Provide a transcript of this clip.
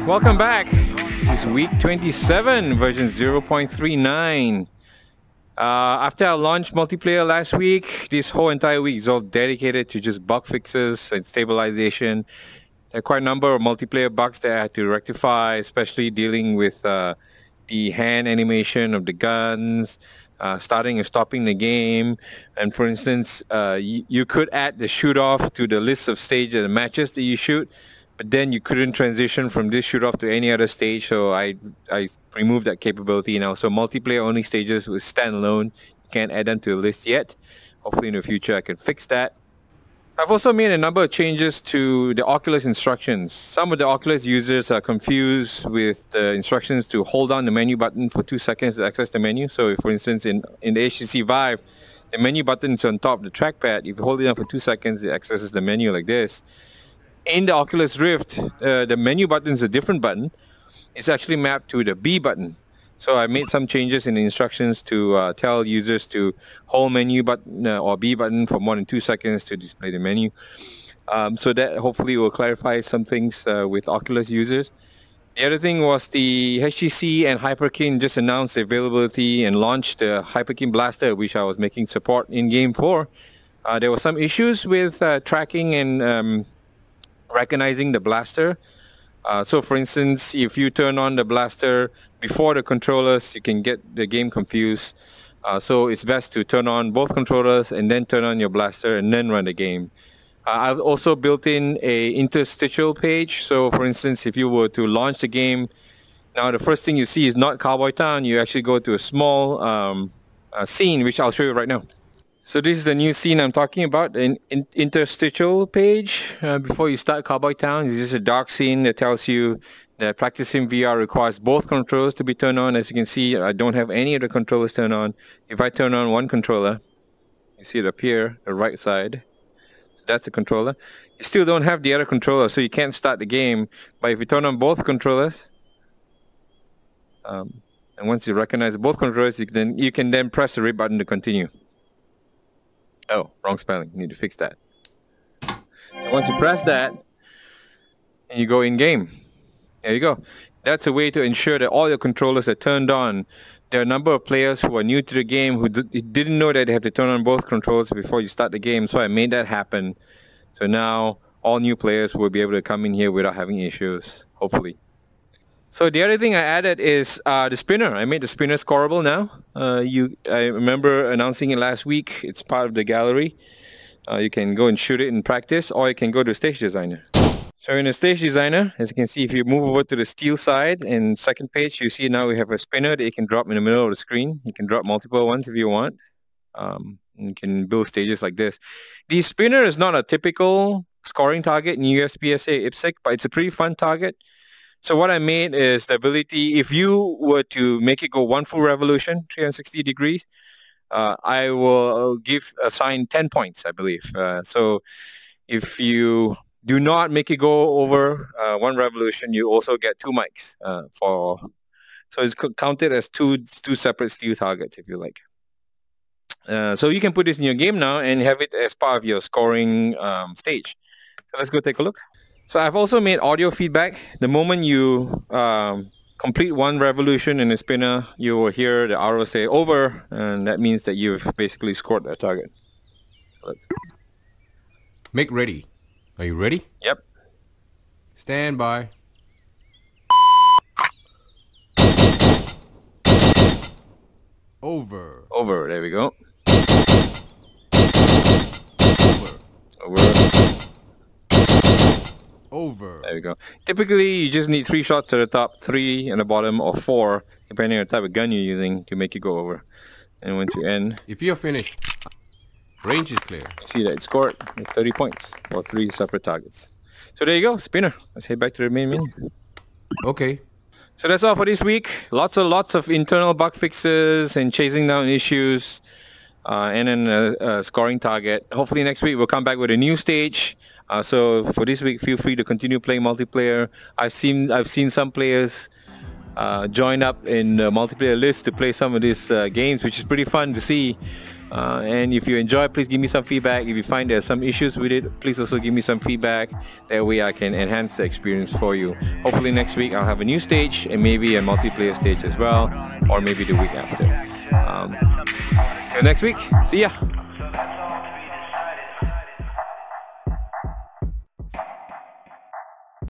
Welcome back. This is week 27, version 0.39. After I launched multiplayer last week, this whole entire week is all dedicated to just bug fixes and stabilization. There are quite a number of multiplayer bugs that I had to rectify, especially dealing with the hand animation of the guns, starting and stopping the game. And for instance, you could add the shoot-off to the list of stages and matches that you shoot, but then you couldn't transition from this shoot-off to any other stage, so I removed that capability now. So multiplayer-only stages will stand alone. You can't add them to a list yet. Hopefully in the future I can fix that. I've also made a number of changes to the Oculus Instructions. Some of the Oculus users are confused with the instructions to hold down the menu button for 2 seconds to access the menu. So if, for instance, in the HTC Vive, the menu button is on top of the trackpad. If you hold it down for 2 seconds, it accesses the menu like this. In the Oculus Rift, the menu button is a different button. It's actually mapped to the B button. So I made some changes in the instructions to tell users to hold menu button or B button for more than 2 seconds to display the menu. So that hopefully will clarify some things with Oculus users. The other thing was the HTC and Hyperkin just announced the availability and launched the Hyperkin Blaster, which I was making support in-game for. There were some issues with tracking and recognizing the blaster. So for instance, if you turn on the blaster before the controllers, you can get the game confused. So it's best to turn on both controllers and then turn on your blaster and then run the game. I've also built in a interstitial page. So for instance, if you were to launch the game, now the first thing you see is not Cowboy Town. You actually go to a small scene, which I'll show you right now. So this is the new scene I'm talking about, an interstitial page. Before you start Cowboy Town, this is a dark scene that tells you that PractisimVR requires both controllers to be turned on. As you can see, I don't have any of the controllers turned on. If I turn on one controller, you see it up here, the right side. So that's the controller. You still don't have the other controller, so you can't start the game. But if you turn on both controllers, and once you recognize both controllers, you can then press the red button to continue. Oh, wrong spelling. Need to fix that. So once you press that, and you go in game. There you go. That's a way to ensure that all your controllers are turned on. There are a number of players who are new to the game who didn't know that they have to turn on both controllers before you start the game, so I made that happen. So now all new players will be able to come in here without having issues, hopefully. So the other thing I added is the spinner. I made the spinner scorable now. I remember announcing it last week. It's part of the gallery. You can go and shoot it in practice, or you can go to Stage Designer. So in the Stage Designer, as you can see, if you move over to the steel side, and second page, you see now we have a spinner that you can drop in the middle of the screen. You can drop multiple ones if you want. You can build stages like this. The spinner is not a typical scoring target in USPSA IPSC, but it's a pretty fun target. So what I made is the ability, if you were to make it go one full revolution, 360 degrees, I will assign 10 points, I believe. So if you do not make it go over one revolution, you also get 2 mics. So it's counted as two separate steel targets, if you like. So you can put this in your game now and have it as part of your scoring stage. So let's go take a look. So I've also made audio feedback. The moment you complete one revolution in the spinner, you will hear the arrow say over, and that means that you've basically scored that target. Look. Make ready. Are you ready? Yep. Stand by. Over. Over. There we go. Over. Over. Over. There we go. Typically, you just need 3 shots to the top, 3 in the bottom, or 4, depending on the type of gun you're using, to make it go over. And once you end, if you're finished, range is clear. You see that it scored 30 points for 3 separate targets. So there you go, spinner. Let's head back to the main menu. Okay. So that's all for this week. Lots of internal bug fixes and chasing down issues, and then a scoring target. Hopefully next week we'll come back with a new stage. So for this week, feel free to continue playing multiplayer. I've seen some players join up in the multiplayer list to play some of these games, which is pretty fun to see. And if you enjoy, please give me some feedback. If you find there's some issues with it, please also give me some feedback. That way I can enhance the experience for you. Hopefully next week I'll have a new stage and maybe a multiplayer stage as well, or maybe the week after. Till next week, see ya!